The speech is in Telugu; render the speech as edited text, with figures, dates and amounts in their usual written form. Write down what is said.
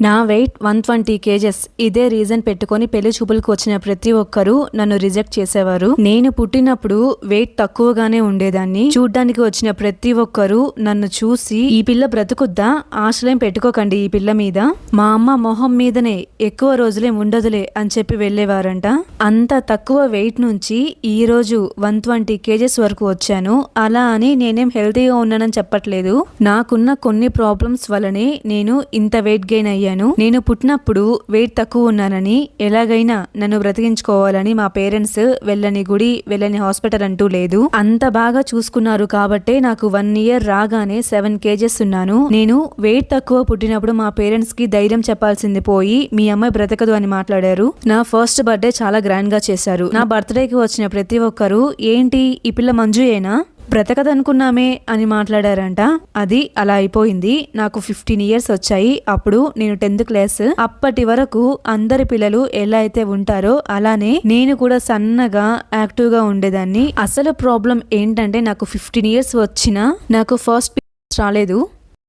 నా వెయిట్ 120 kgs. ఇదే రీజన్ పెట్టుకొని పెళ్లి చూపులకు వచ్చిన ప్రతి ఒక్కరూ నన్ను రిజెక్ట్ చేసేవారు. నేను పుట్టినప్పుడు వెయిట్ తక్కువగానే ఉండేదాన్ని. చూడ్డానికి వచ్చిన ప్రతి ఒక్కరూ నన్ను చూసి ఈ పిల్ల బ్రతుకుద్దా, ఆశలేం పెట్టుకోకండి ఈ పిల్ల మీద, మా అమ్మ మొహం మీదనే ఎక్కువ రోజులే ఉండదులే అని చెప్పి వెళ్ళేవారంట. అంత తక్కువ వెయిట్ నుంచి ఈ రోజు 120 kgs వరకు వచ్చాను. అలా అని నేనేం హెల్తీగా ఉన్నానని చెప్పట్లేదు. నాకున్న కొన్ని ప్రాబ్లమ్స్ వల్లనే నేను ఇంత వెయిట్ గెయిన్ అయ్యాను. నేను పుట్టినప్పుడు వెయిట్ తక్కువ ఉన్నానని, ఎలాగైనా నన్ను బ్రతికించుకోవాలని మా పేరెంట్స్ వెళ్ళని గుడి వెళ్ళని హాస్పిటల్ అంటూ లేదు. అంత బాగా చూసుకున్నారు కాబట్టే నాకు 1 year రాగానే 7 kgs ఉన్నాను. నేను వెయిట్ తక్కువ పుట్టినప్పుడు మా పేరెంట్స్ కి ధైర్యం చెప్పాల్సింది పోయి మీ అమ్మాయి బ్రతకదు అని మాట్లాడారు. నా ఫస్ట్ బర్త్డే చాలా గ్రాండ్ గా చేశారు. నా బర్త్డేకి వచ్చిన ప్రతి ఒక్కరు ఏంటి ఈ పిల్ల మంజుయేనా, బ్రతకదనుకున్నామే అని మాట్లాడారంట. అది అలా అయిపోయింది. నాకు 15 years వచ్చాయి. అప్పుడు నేను 10th class. అప్పటి వరకు అందరి పిల్లలు ఎలా అయితే ఉంటారో అలానే నేను కూడా సన్నగా యాక్టివ్ గా ఉండేదాన్ని. అసలు ప్రాబ్లం ఏంటంటే నాకు 15 years వచ్చినా నాకు ఫస్ట్ రాలేదు.